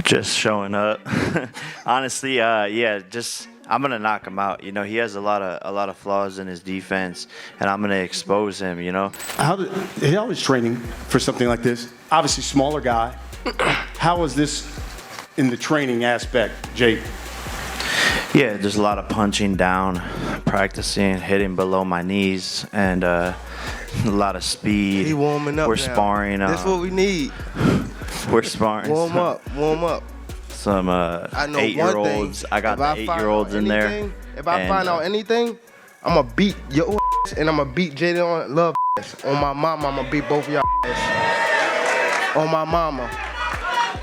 Just showing up. Honestly, yeah, just I'm gonna knock him out. You know, he has a lot of flaws in his defense, and I'm gonna expose him. You know. He always training for something like this? Obviously, smaller guy. How was this in the training aspect, Jake? Yeah, there's a lot of punching down, practicing, hitting below my knees, and a lot of speed. He warming up. We're now. sparring. That's what we need. We're sparring. Warm up. Some 8-year-olds. I got the 8-year-olds in there. If I find out anything, I'm gonna beat your ass and I'm gonna beat Jaden on Love ass. On my mama, I'm gonna beat both of y'all ass. On my mama.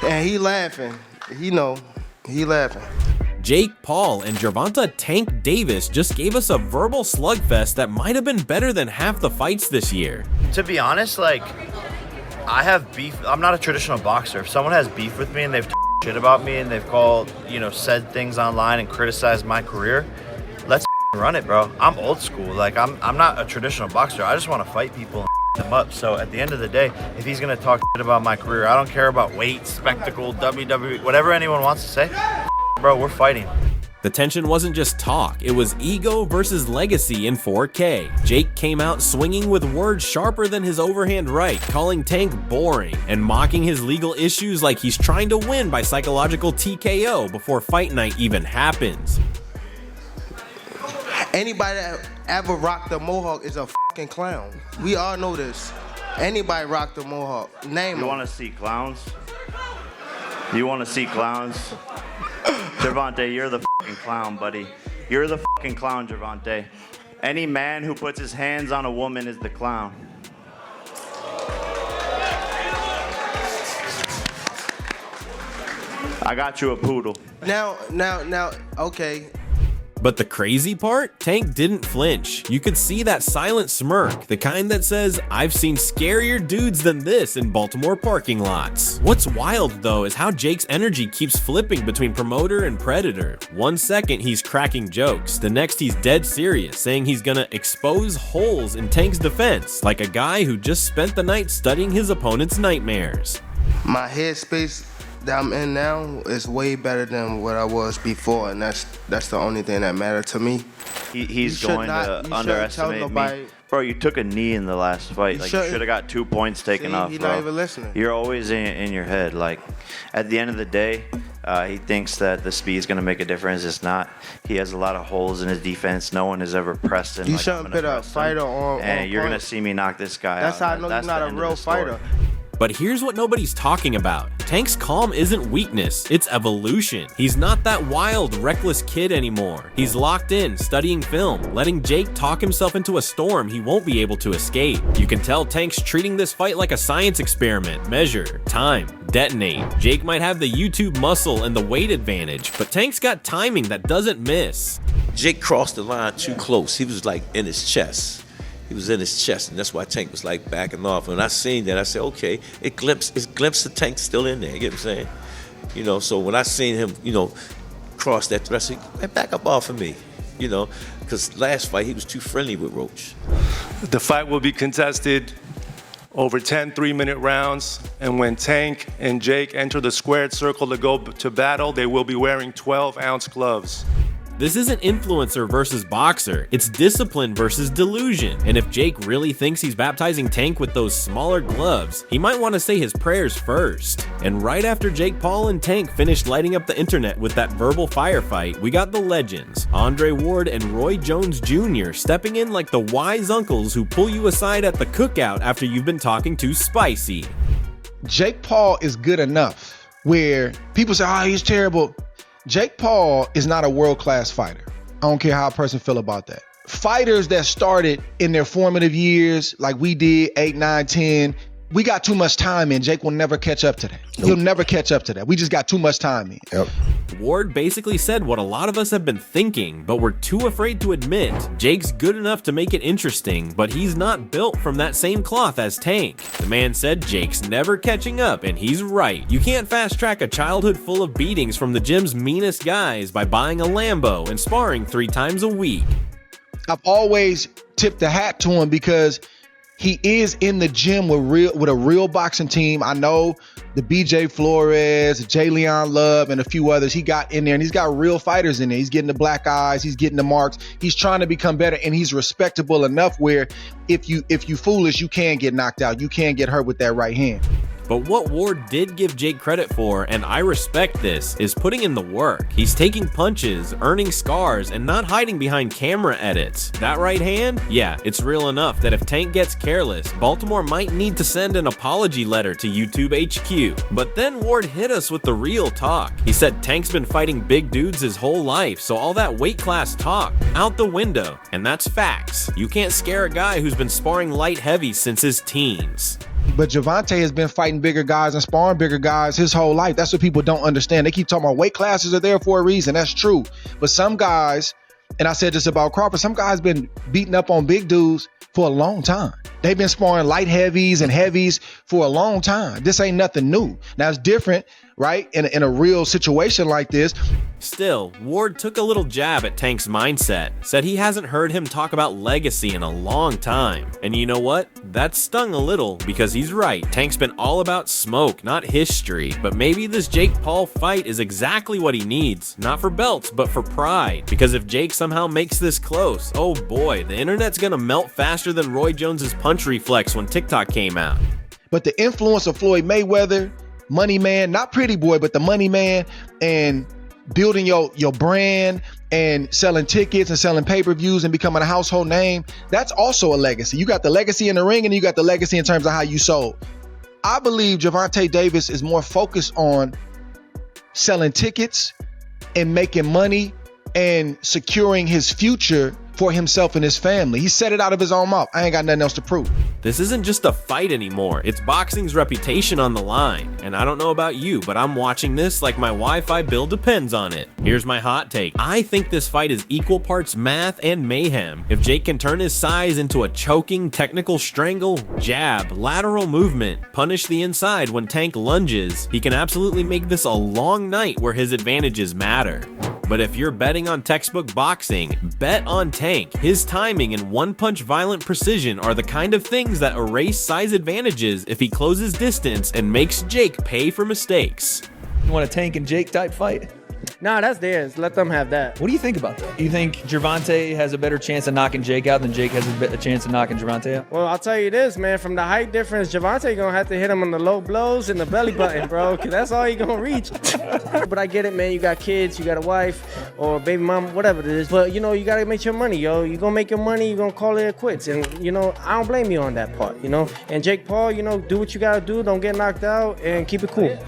And he laughing. He laughing. Jake Paul and Gervonta Tank Davis just gave us a verbal slugfest that might have been better than half the fights this year. To be honest, like, I have beef. I'm not a traditional boxer. If someone has beef with me and they've shit about me and they've called, said things online and criticized my career, let's run it, bro. I'm old school. Like, I'm not a traditional boxer. I just want to fight people and them up. So at the end of the day, if he's gonna talk shit about my career, I don't care about weight, spectacle, WWE, whatever anyone wants to say. Bro, we're fighting. The tension wasn't just talk, it was ego versus legacy in 4K. Jake came out swinging with words sharper than his overhand right, calling Tank boring, and mocking his legal issues like he's trying to win by psychological TKO before fight night even happens. Anybody that ever rocked a mohawk is a fucking clown. We all know this. Anybody rocked a mohawk, name You them. want to see clowns? You want to see clowns? Gervonta, you're the fucking clown, buddy. You're the fucking clown, Gervonta. Any man who puts his hands on a woman is the clown. I got you a poodle. Now, okay. But the crazy part? Tank didn't flinch. You could see that silent smirk, the kind that says, I've seen scarier dudes than this in Baltimore parking lots. What's wild though is how Jake's energy keeps flipping between promoter and predator. 1 second he's cracking jokes, the next he's dead serious, saying he's gonna expose holes in Tank's defense, like a guy who just spent the night studying his opponent's nightmares. My headspace that I'm in now is way better than what I was before, and that's the only thing that mattered to me. He's going to underestimate me. Bro, you took a knee in the last fight. Like, you should have got 2 points taken off, He's bro. not even listening. You're always in your head. Like, at the end of the day, he thinks that the speed is going to make a difference. It's not. He has a lot of holes in his defense. No one has ever pressed him. You shouldn't put a fighter on. And you're going to see me knock this guy out. That's how I know you're not a real fighter. But here's what nobody's talking about. Tank's calm isn't weakness, it's evolution. He's not that wild, reckless kid anymore. He's locked in, studying film, letting Jake talk himself into a storm he won't be able to escape. You can tell Tank's treating this fight like a science experiment. Measure, time, detonate. Jake might have the YouTube muscle and the weight advantage, but Tank's got timing that doesn't miss. Jake crossed the line too close. He was like in his chest. He was in his chest, and that's why Tank was like backing off. And I seen that, I said, okay, it glimpsed the Tank still in there, you get what I'm saying? So when I seen him, cross that threat, I said, hey, back up off of me, because last fight he was too friendly with Roach. The fight will be contested over 10 3-minute rounds, and when Tank and Jake enter the squared circle to go to battle, they will be wearing 12-ounce gloves. This isn't influencer versus boxer, it's discipline versus delusion. And if Jake really thinks he's baptizing Tank with those smaller gloves, he might want to say his prayers first. And right after Jake Paul and Tank finished lighting up the internet with that verbal firefight, we got the legends, Andre Ward and Roy Jones Jr. stepping in like the wise uncles who pull you aside at the cookout after you've been talking too spicy. Jake Paul is good enough where people say, oh, he's terrible. Jake Paul is not a world-class fighter. I don't care how a person feel about that. Fighters that started in their formative years, like we did, 8, 9, 10, we got too much time in. Jake will never catch up to that. He'll never catch up to that. We just got too much time in. Yep. Ward basically said what a lot of us have been thinking, but we're too afraid to admit. Jake's good enough to make it interesting, but he's not built from that same cloth as Tank. The man said Jake's never catching up, and he's right. You can't fast track a childhood full of beatings from the gym's meanest guys by buying a Lambo and sparring 3 times a week. I've always tipped the hat to him because he is in the gym with a real boxing team. I know the BJ Flores, J. Leon Love, and a few others. He got in there, and he's got real fighters in there. He's getting the black eyes, he's getting the marks. He's trying to become better, and he's respectable enough where if you foolish, you can get knocked out. You can get hurt with that right hand. But what Ward did give Jake credit for, and I respect this, is putting in the work. He's taking punches, earning scars, and not hiding behind camera edits. That right hand? Yeah, it's real enough that if Tank gets careless, Baltimore might need to send an apology letter to YouTube HQ. But then Ward hit us with the real talk. He said Tank's been fighting big dudes his whole life, so all that weight class talk, out the window. And that's facts. You can't scare a guy who's been sparring light heavy since his teens. But Gervonta has been fighting bigger guys and sparring bigger guys his whole life. That's what people don't understand. They keep talking about weight classes are there for a reason. That's true. But some guys, and I said this about Crawford, some guys been beating up on big dudes for a long time. They've been sparring light heavies and heavies for a long time. This ain't nothing new. Now it's different, right? In a real situation like this. Still, Ward took a little jab at Tank's mindset, said he hasn't heard him talk about legacy in a long time. And you know what? That stung a little because he's right. Tank's been all about smoke, not history. But maybe this Jake Paul fight is exactly what he needs. Not for belts, but for pride. Because if Jake somehow makes this close, oh boy, the internet's gonna melt faster than Roy Jones's punch reflex when TikTok came out. But the influence of Floyd Mayweather, Money Man, not Pretty Boy, but the Money Man, and building your brand and selling tickets and selling pay-per-views and becoming a household name, that's also a legacy. You got the legacy in the ring and you got the legacy in terms of how you sold. I believe Gervonta Davis is more focused on selling tickets and making money and securing his future for himself and his family. He said it out of his own mouth. I ain't got nothing else to prove. This isn't just a fight anymore. It's boxing's reputation on the line. And I don't know about you, but I'm watching this like my Wi-Fi bill depends on it. Here's my hot take. I think this fight is equal parts math and mayhem. If Jake can turn his size into a choking, technical strangle, jab, lateral movement, punish the inside when Tank lunges, he can absolutely make this a long night where his advantages matter. But if you're betting on textbook boxing, bet on Tank. His timing and one-punch violent precision are the kind of things that erase size advantages if he closes distance and makes Jake pay for mistakes. You want a Tank and Jake type fight? Nah, that's theirs. Let them have that. What do you think about that? You think Gervonta has a better chance of knocking Jake out than Jake has a chance of knocking Gervonta out? Well, I'll tell you this, man. From the height difference, Gervonta gonna have to hit him on the low blows and the belly button, bro, because that's all he gonna reach. But I get it, man. You got kids, you got a wife, or a baby mom, whatever it is. But, you know, you gotta make your money, yo. You gonna make your money, you gonna call it quits. And, you know, I don't blame you on that part, you know. And Jake Paul, you know, do what you gotta do. Don't get knocked out and keep it cool.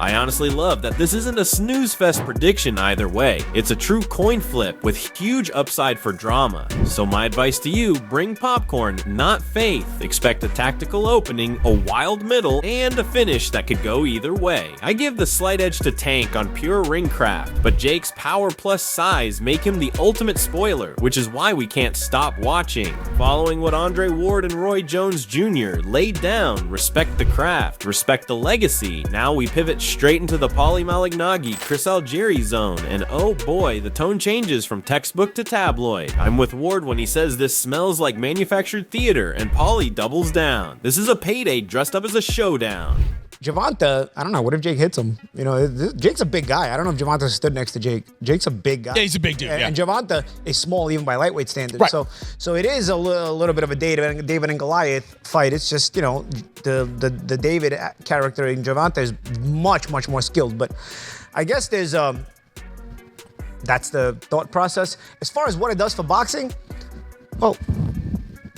I honestly love that this isn't a snooze fest prediction either way. It's a true coin flip with huge upside for drama. So my advice to you, bring popcorn, not faith. Expect a tactical opening, a wild middle, and a finish that could go either way. I give the slight edge to Tank on pure ring craft, but Jake's power plus size make him the ultimate spoiler, which is why we can't stop watching. Following what Andre Ward and Roy Jones Jr. laid down, respect the craft, respect the legacy. Now we pivot straight into the Paulie Malignaggi, Chris Algieri zone, and oh boy, the tone changes from textbook to tabloid. I'm with Ward when he says this smells like manufactured theater, and Paulie doubles down. This is a payday dressed up as a showdown. Gervonta, I don't know. What if Jake him? You know, Jake's a big guy. I don't know if Gervonta stood next to Jake. Jake's a big guy. Yeah, he's a big dude. And Gervonta is small even by lightweight standards. Right. So it is a little bit of a David and Goliath fight. It's just, you know, the David character in Gervonta is much more skilled. But I guess there's that's the thought process. As far as what it does for boxing, well,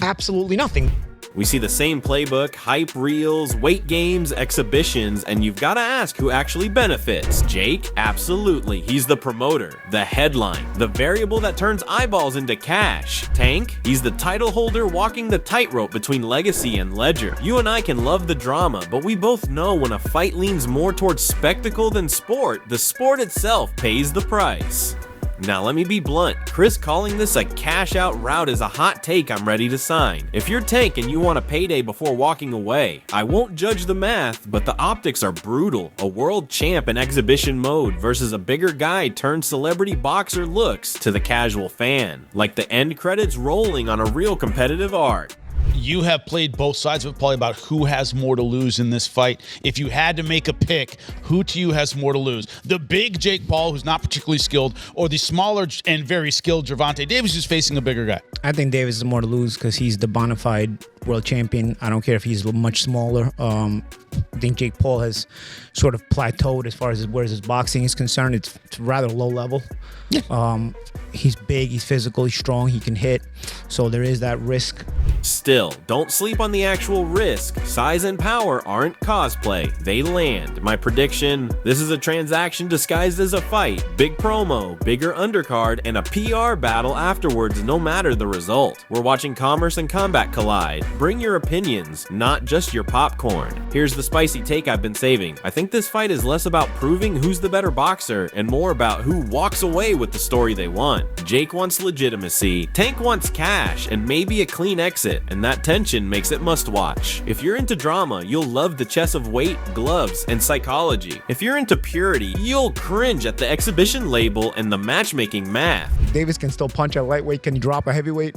absolutely nothing. We see the same playbook, hype reels, weight games, exhibitions, and you've got to ask who actually benefits. Jake? Absolutely. He's the promoter, the headline, the variable that turns eyeballs into cash. Tank? He's the title holder walking the tightrope between legacy and ledger. You and I can love the drama, but we both know when a fight leans more towards spectacle than sport, the sport itself pays the price. Now let me be blunt, Chris calling this a cash out route is a hot take I'm ready to sign. If you're Tank and you want a payday before walking away, I won't judge the math, but the optics are brutal. A world champ in exhibition mode versus a bigger guy turned celebrity boxer looks to the casual fan, like the end credits rolling on a real competitive art. You have played both sides of it, Paulie, about who has more to lose in this fight. If you had to make a pick, who to you has more to lose? The big Jake Paul, who's not particularly skilled, or the smaller and very skilled Gervonta Davis, who's facing a bigger guy? I think Davis is more to lose because he's the bona fide world champion. I don't care if he's much smaller. I think Jake Paul has sort of plateaued as far as where his boxing is concerned. It's rather low level. Yeah. He's big, he's physical, he's strong, he can hit. So there is that risk. Still, don't sleep on the actual risk. Size and power aren't cosplay, they land. My prediction, this is a transaction disguised as a fight. Big promo, bigger undercard, and a PR battle afterwards no matter the result. We're watching commerce and combat collide. Bring your opinions, not just your popcorn. Here's the spicy take I've been saving. I think this fight is less about proving who's the better boxer and more about who walks away with the story they want. Jake wants legitimacy, Tank wants cash, and maybe a clean exit, and that tension makes it must watch. If you're into drama, you'll love the chess of weight, gloves, and psychology. If you're into purity, you'll cringe at the exhibition label and the matchmaking math. Davis can still punch a lightweight, can he drop a heavyweight?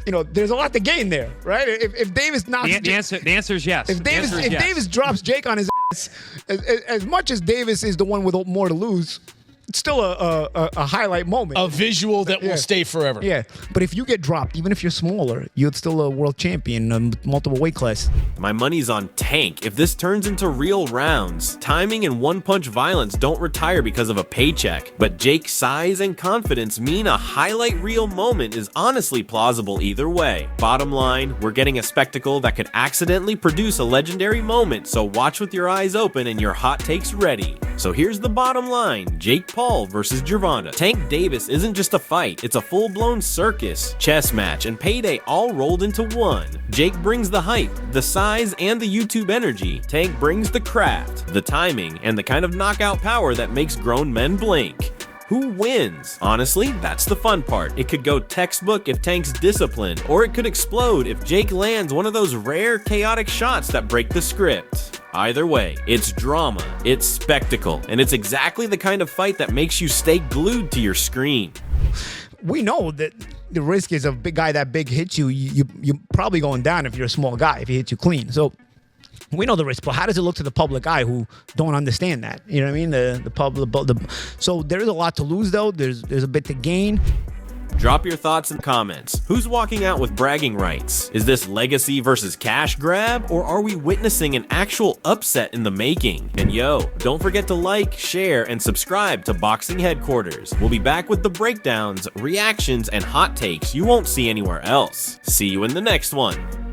You know, there's a lot to gain there, right? If Davis knocks the answer is yes. If Davis drops Jake on his ass, as much as Davis is the one with more to lose, it's still a highlight moment. A visual that will stay forever. Yeah, but if you get dropped, even if you're smaller, you're still a world champion, multiple weight class. My money's on Tank. If this turns into real rounds, timing and one-punch violence don't retire because of a paycheck. But Jake's size and confidence mean a highlight reel moment is honestly plausible either way. Bottom line, we're getting a spectacle that could accidentally produce a legendary moment, so watch with your eyes open and your hot takes ready. So here's the bottom line, Jake Paul versus Gervonta. Tank Davis isn't just a fight, it's a full-blown circus, chess match, and payday all rolled into one. Jake brings the hype, the size, and the YouTube energy. Tank brings the craft, the timing, and the kind of knockout power that makes grown men blink. Who wins? Honestly, that's the fun part. It could go textbook if Tank's disciplined, or it could explode if Jake lands one of those rare, chaotic shots that break the script. Either way, it's drama, it's spectacle, and it's exactly the kind of fight that makes you stay glued to your screen. We know that the risk is a big guy that big hits you, you're probably going down if you're a small guy, if he hits you clean. So we know the risk, but how does it look to the public eye who don't understand that? You know what I mean? The public. So there is a lot to lose, though. There's a bit to gain. Drop your thoughts and comments. Who's walking out with bragging rights? Is this legacy versus cash grab, or are we witnessing an actual upset in the making? And yo, don't forget to like, share, and subscribe to Boxing Headquarters. We'll be back with the breakdowns, reactions, and hot takes you won't see anywhere else. See you in the next one.